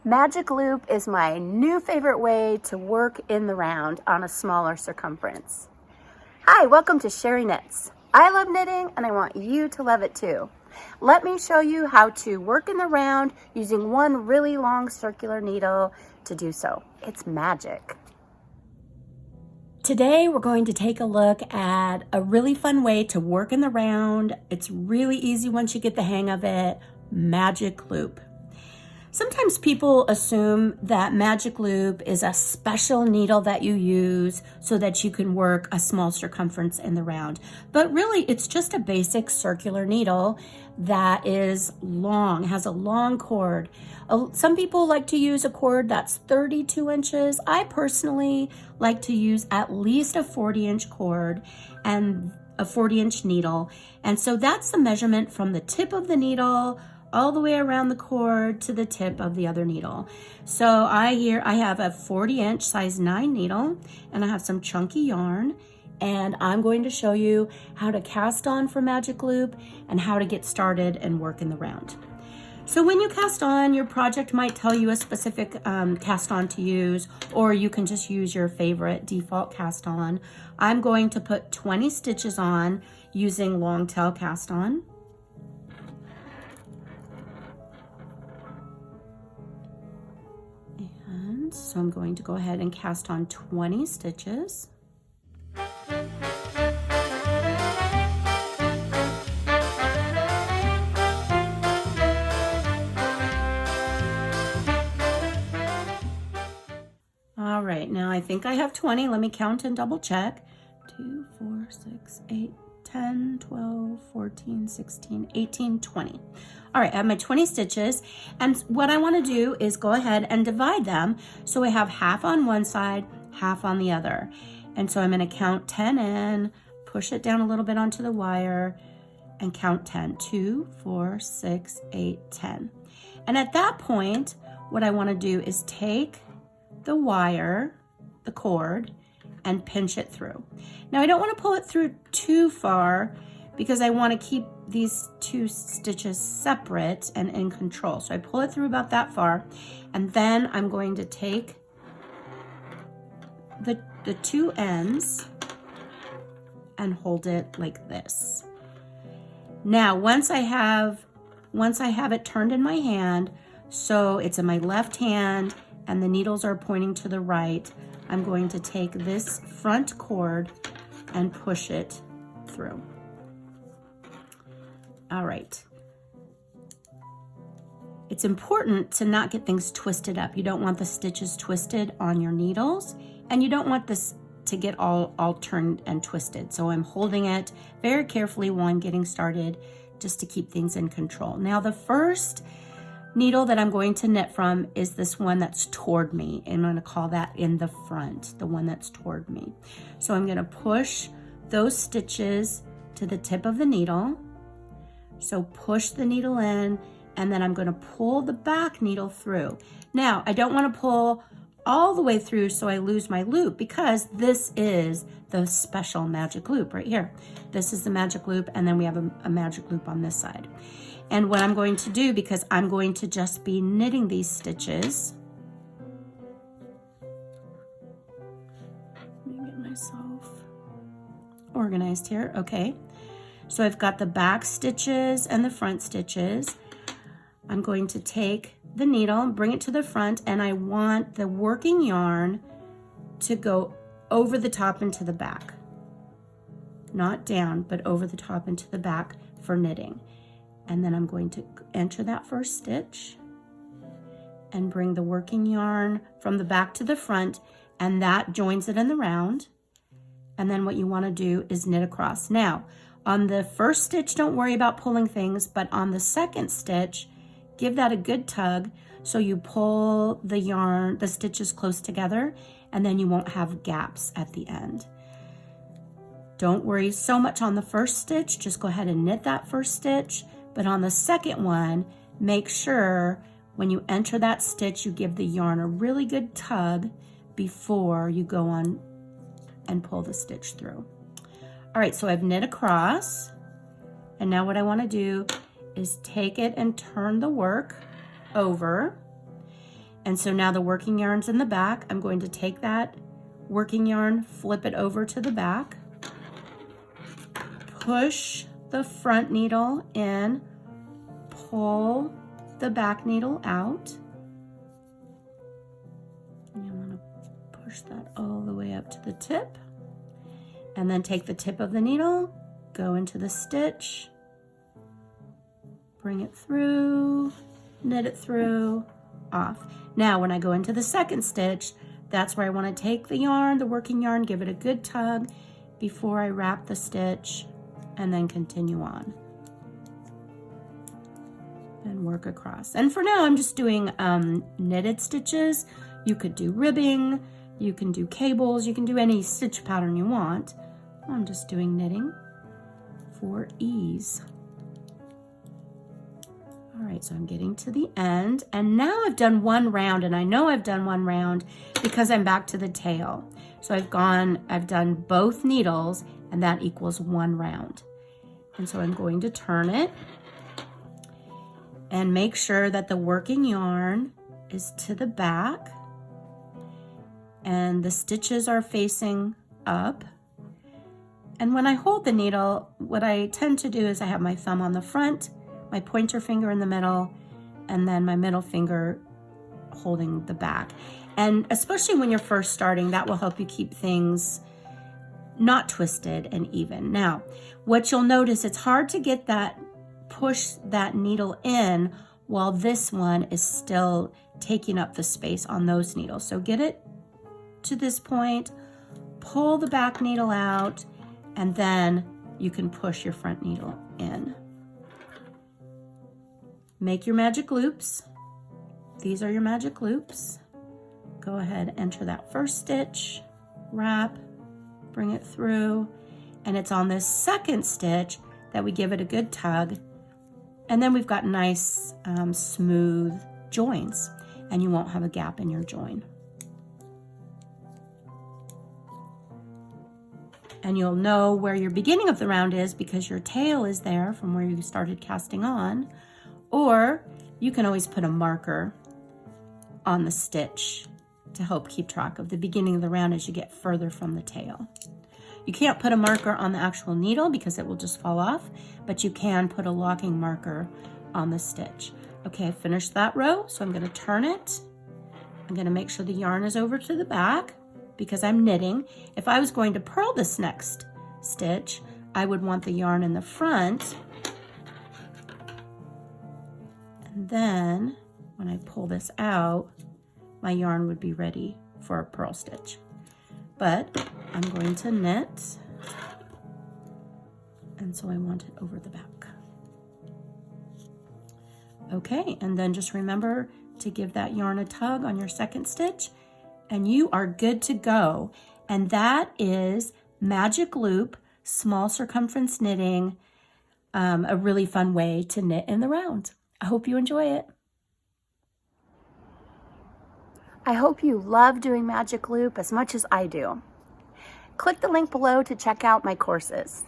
Magic loop is my new favorite way to work in the round on a smaller circumference. Hi, welcome to CHeri Knits. I love knitting and I want you to love it too. Let me show you how to work in the round using one really long circular needle to do so. It's magic. Today we're going to take a look at a really fun way to work in the round. It's really easy once you get the hang of it. Magic loop. Sometimes people assume that magic loop is a special needle that you use so that you can work a small circumference in the round. But really, it's just a basic circular needle that is long, has a long cord. Some people like to use a cord that's 32 inches. I personally like to use at least a 40-inch cord and a 40-inch needle. And so that's the measurement from the tip of the needle all the way around the cord to the tip of the other needle. So I have a 40-inch size 9 needle, and I have some chunky yarn, and I'm going to show you how to cast on for magic loop and how to get started and work in the round. So when you cast on, your project might tell you a specific cast on to use, or you can just use your favorite default cast on. I'm going to put 20 stitches on using long tail cast on. So I'm going to go ahead and cast on 20 stitches. All right, now I think I have 20. Let me count and double check. 2, 4, 6, 8, 10, 12, 14, 16, 18, 20. All right, I have my 20 stitches, and what I want to do is go ahead and divide them so I have half on one side, half on the other. And so I'm going to count 10 in, push it down a little bit onto the wire, and count 10. 2, 4, 6, 8, 10. And at that point, what I want to do is take the wire, the cord, and pinch it through. Now I don't want to pull it through too far because I want to keep these two stitches separate and in control. So I pull it through about that far, and then I'm going to take the two ends and hold it like this. Now once I have it turned in my hand, so it's in my left hand and the needles are pointing to the right, I'm going to take this front cord and push it through. All right. It's important to not get things twisted up. You don't want the stitches twisted on your needles, and you don't want this to get all turned and twisted. So I'm holding it very carefully while I'm getting started just to keep things in control. Now the first needle that I'm going to knit from is this one that's toward me, and I'm going to call that in the front, the one that's toward me. So I'm going to push those stitches to the tip of the needle. So push the needle in, and then I'm going to pull the back needle through. Now I don't want to pull all the way through so I lose my loop, because this is the special magic loop right here. This is the magic loop, and then we have a magic loop on this side. And what I'm going to do, because I'm going to just be knitting these stitches, let me get myself organized here. Okay, so I've got the back stitches and the front stitches. I'm going to take the needle, bring it to the front, and I want the working yarn to go over the top into the back. Not down, but over the top into the back for knitting. And then I'm going to enter that first stitch and bring the working yarn from the back to the front, and that joins it in the round. And then what you want to do is knit across. Now, on the first stitch, don't worry about pulling things, but on the second stitch, give that a good tug so you pull the yarn, the stitches close together, and then you won't have gaps at the end. Don't worry so much on the first stitch, just go ahead and knit that first stitch. But on the second one, make sure when you enter that stitch, you give the yarn a really good tug before you go on and pull the stitch through. All right, so I've knit across, and now what I want to do is take it and turn the work over, And so now the working yarn's in the back. I'm going to take that working yarn, flip it over to the back, push the front needle in, pull the back needle out. And I'm going to push that all the way up to the tip. And then take the tip of the needle, go into the stitch, bring it through, knit it through, off. Now when I go into the second stitch, that's where I want to take the yarn, the working yarn, give it a good tug before I wrap the stitch, and then continue on and work across. And for now I'm just doing knitted stitches. You could do ribbing, you can do cables, you can do any stitch pattern you want. I'm just doing knitting for ease. All right, so I'm getting to the end, and now I've done one round, and I know I've done one round because I'm back to the tail. So I've done both needles, and that equals one round. And so I'm going to turn it and make sure that the working yarn is to the back and the stitches are facing up. And when I hold the needle, what I tend to do is I have my thumb on the front, my pointer finger in the middle, and then my middle finger holding the back. And especially when you're first starting, that will help you keep things not twisted and even. Now, what you'll notice, it's hard to get that, push that needle in while this one is still taking up the space on those needles. So get it to this point, pull the back needle out, and then you can push your front needle in. Make your magic loops. These are your magic loops. Go ahead, enter that first stitch, wrap, bring it through, and it's on this second stitch that we give it a good tug, and then we've got nice smooth joins, and you won't have a gap in your join. And you'll know where your beginning of the round is because your tail is there from where you started casting on, or you can always put a marker on the stitch to help keep track of the beginning of the round as you get further from the tail. You can't put a marker on the actual needle because it will just fall off, but you can put a locking marker on the stitch. Okay, I finished that row, so I'm going to turn it. I'm going to make sure the yarn is over to the back because I'm knitting. If I was going to purl this next stitch, I would want the yarn in the front. And then when I pull this out, my yarn would be ready for a purl stitch. But I'm going to knit, and so I want it over the back. Okay, and then just remember to give that yarn a tug on your second stitch, and you are good to go. And that is magic loop, small circumference knitting, a really fun way to knit in the round. I hope you enjoy it. I hope you love doing magic loop as much as I do. Click the link below to check out my courses.